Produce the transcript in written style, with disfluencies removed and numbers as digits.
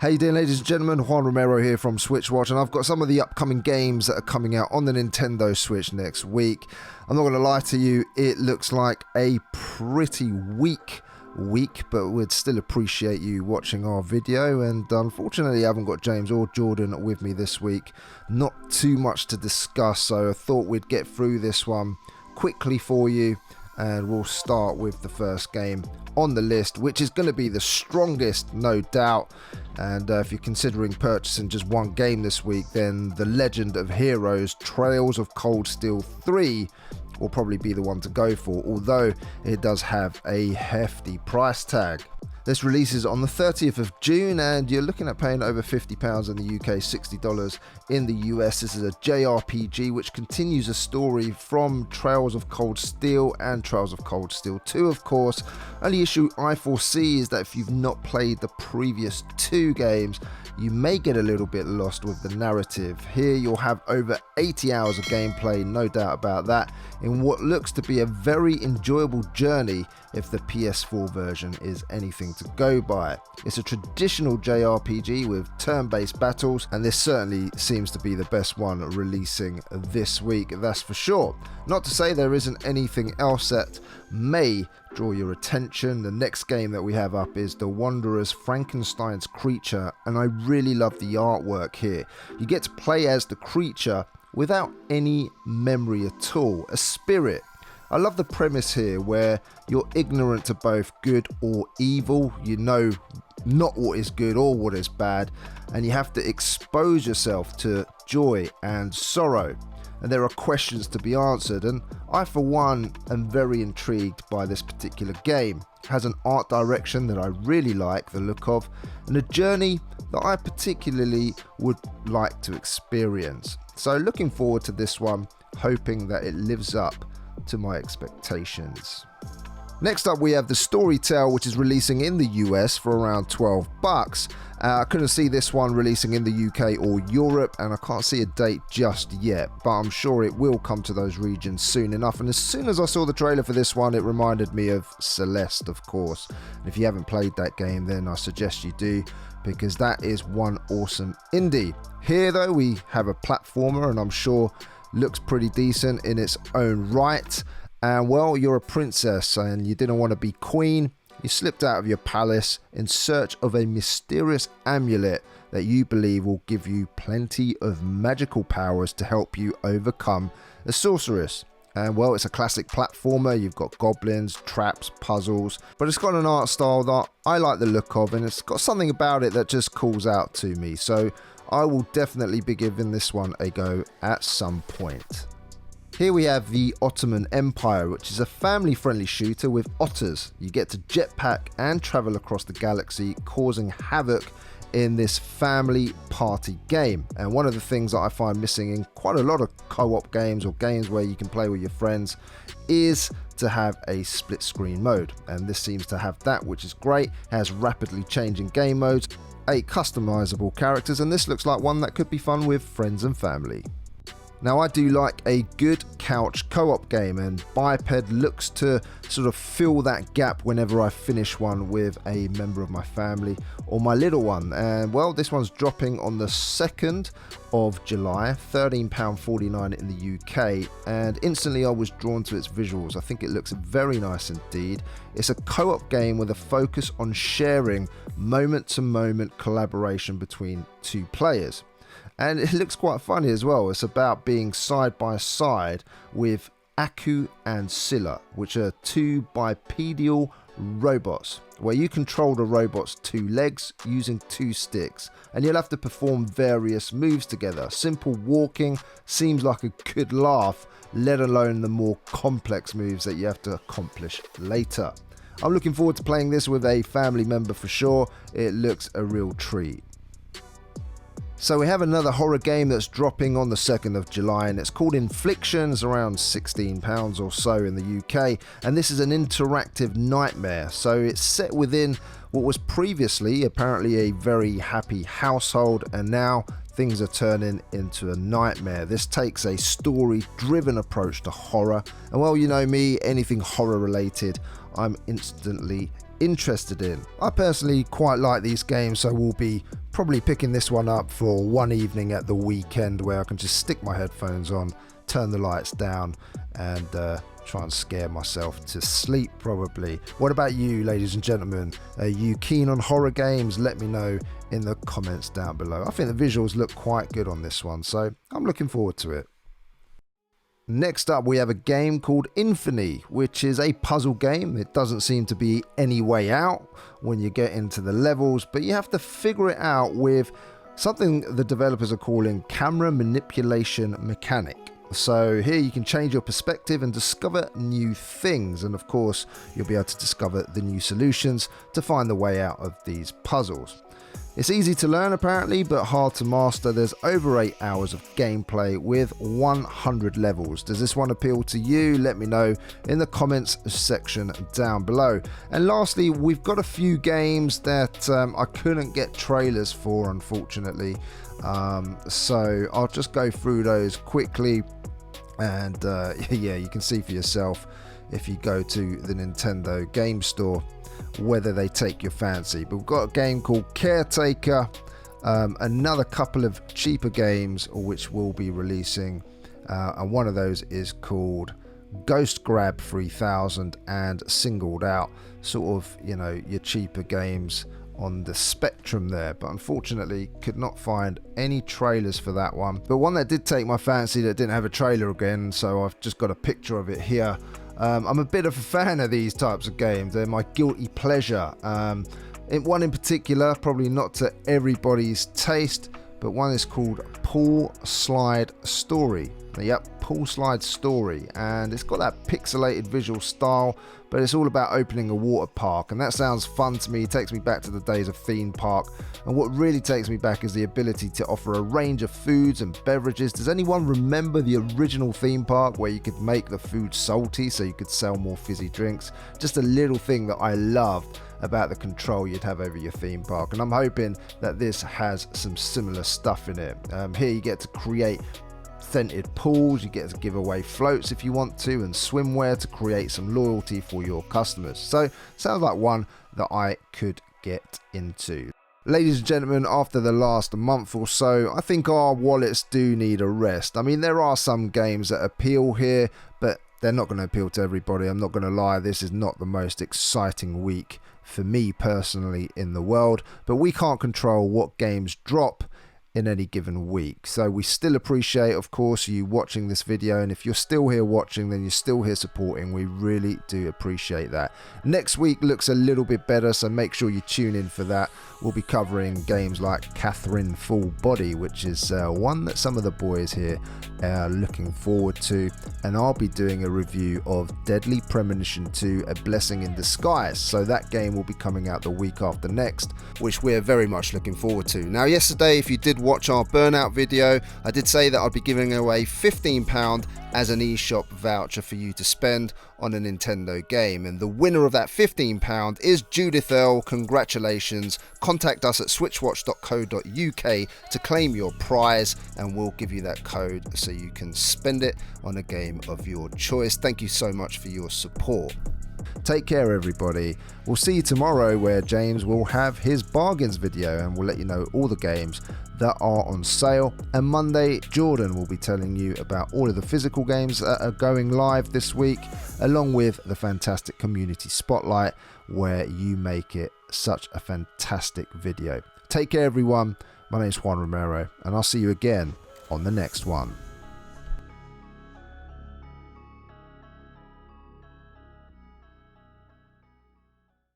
How you doing, ladies and gentlemen? Juan Romero here from SwitchWatch, and I've got some of the upcoming games that are coming out on the Nintendo Switch next week. I'm not going to lie to you, it looks like a pretty weak week, but we'd still appreciate you watching our video. And unfortunately, I haven't got James or Jordan with me this week. Not too much to discuss, so I thought we'd get through this one quickly for you. And we'll start with the first game on the list, which is going to be the strongest, no doubt. And if you're considering purchasing just one game this week, then The Legend of Heroes Trails of Cold Steel 3 will probably be the one to go for, although it does have a hefty price tag. This releases on the 30th of June, and you're looking at paying over £50 in the UK, $60 in the US. This is a JRPG which continues a story from Trails of Cold Steel and Trails of Cold Steel 2, of course. Only issue I foresee is that if you've not played the previous two games, you may get a little bit lost with the narrative. Here you'll have over 80 hours of gameplay, no doubt about that, in what looks to be a very enjoyable journey if the PS4 version is anything to go by. It's a traditional JRPG with turn-based battles, and this certainly seems to be the best one releasing this week, that's for sure. Not to say there isn't anything else that may draw your attention. The next game that we have up is The Wanderer's Frankenstein's Creature, and I really love the artwork here. You get to play as the creature without any memory at all, a spirit. I love the premise here where you're ignorant to both good or evil. You know not what is good or what is bad, and you have to expose yourself to joy and sorrow. And there are questions to be answered, and I for one am very intrigued by this particular game. It has an art direction that I really like the look of, and a journey that I particularly would like to experience. So looking forward to this one, hoping that it lives up to my expectations. Next up we have The Storytale, which is releasing in the US for around $12. I couldn't see this one releasing in the UK or Europe, and I can't see a date just yet, but I'm sure it will come to those regions soon enough. And as soon as I saw the trailer for this one, it reminded me of Celeste, of course. And if you haven't played that game, then I suggest you do, because that is one awesome indie. Here though, we have a platformer, and I'm sure looks pretty decent in its own right. And well, you're a princess and you didn't want to be queen. You slipped out of your palace in search of a mysterious amulet that you believe will give you plenty of magical powers to help you overcome a sorceress. And well, it's a classic platformer. You've got goblins, traps, puzzles, but it's got an art style that I like the look of, and it's got something about it that just calls out to me. So I will definitely be giving this one a go at some point. Here we have the Ottoman Empire, which is a family-friendly shooter with otters. You get to jetpack and travel across the galaxy, causing havoc in this family party game. And one of the things that I find missing in quite a lot of co-op games or games where you can play with your friends is to have a split screen mode, and this seems to have that, which is great. It has rapidly changing game modes, 8 customizable characters, and this looks like one that could be fun with friends and family. Now, I do like a good couch co-op game, and Biped looks to sort of fill that gap whenever I finish one with a member of my family or my little one. And well, this one's dropping on the 2nd of July, £13.49 in the UK, and instantly I was drawn to its visuals. I think it looks very nice indeed. It's a co-op game with a focus on sharing moment-to-moment collaboration between two players. And it looks quite funny as well. It's about being side by side with Aku and Scylla, which are two bipedal robots, where you control the robot's 2 legs using 2 sticks, and you'll have to perform various moves together. Simple walking seems like a good laugh, let alone the more complex moves that you have to accomplish later. I'm looking forward to playing this with a family member for sure. It looks a real treat. So we have another horror game that's dropping on the 2nd of July, and it's called Inflictions, around £16 or so in the UK, and this is an interactive nightmare. So it's set within what was previously apparently a very happy household, and now things are turning into a nightmare. This takes a story-driven approach to horror, and well, you know me, anything horror related I'm instantly interested in. I personally quite like these games, so we'll be Probably picking this one up for one evening at the weekend where I can just stick my headphones on, turn the lights down, and try and scare myself to sleep probably. What about you, ladies and gentlemen? Are you keen on horror games? Let me know in the comments down below. I think the visuals look quite good on this one, so I'm looking forward to it. Next up, we have a game called Infini, which is a puzzle game. It doesn't seem to be any way out when you get into the levels, but you have to figure it out with something the developers are calling camera manipulation mechanic. So here you can change your perspective and discover new things, and of course you'll be able to discover the new solutions to find the way out of these puzzles. It's easy to learn apparently, but hard to master. There's over 8 hours of gameplay with 100 levels. Does this one appeal to you? Let me know in the comments section down below. And lastly, we've got a few games that I couldn't get trailers for, unfortunately. So I'll just go through those quickly. And yeah, you can see for yourself if you go to the Nintendo Game Store whether they take your fancy. But we've got a game called Caretaker, another couple of cheaper games which will be releasing, and one of those is called Ghost Grab 3000 and Singled Out, sort of, you know, your cheaper games on the spectrum there, but unfortunately could not find any trailers for that one. But one that did take my fancy that didn't have a trailer again, so I've just got a picture of it here. I'm a bit of a fan of these types of games. They're my guilty pleasure. One in particular, probably not to everybody's taste, but one is called Pool Slide Story. Yep, Pool Slide Story, and it's got that pixelated visual style, but it's all about opening a water park, and that sounds fun to me. It takes me back to the days of theme park, and what really takes me back is the ability to offer a range of foods and beverages. Does anyone remember the original theme park where you could make the food salty so you could sell more fizzy drinks? Just a little thing that I loved about the control you'd have over your theme park, and I'm hoping that this has some similar stuff in it. Here you get to create scented pools, you get to give away floats if you want to, and swimwear to create some loyalty for your customers. So sounds like one that I could get into. Ladies and gentlemen, after the last month or so, I think our wallets do need a rest. I mean, there are some games that appeal here, but they're not going to appeal to everybody. I'm not going to lie, this is not the most exciting week for me personally in the world, but we can't control what games drop in any given week. So we still appreciate, of course, you watching this video, and if you're still here watching, then you're still here supporting. We really do appreciate that. Next week looks a little bit better, so make sure you tune in for that. We'll be covering games like Catherine Full Body, which is one that some of the boys here are looking forward to, and I'll be doing a review of Deadly Premonition 2, A Blessing in Disguise. So that game will be coming out the week after next, which we're very much looking forward to. Now, yesterday, if you did watch our Burnout video, I did say that I'd be giving away £15 as an eShop voucher for you to spend on a Nintendo game, and the winner of that £15 is Judith L. Congratulations. Contact us at switchwatch.co.uk to claim your prize, and we'll give you that code so you can spend it on a game of your choice. Thank you so much for your support. Take care, everybody. We'll see you tomorrow, where James will have his bargains video and we'll let you know all the games that are on sale. And Monday, Jordan will be telling you about all of the physical games that are going live this week, along with the fantastic community spotlight, where you make it such a fantastic video. Take care, everyone. My name is Juan Romero, and I'll see you again on the next one.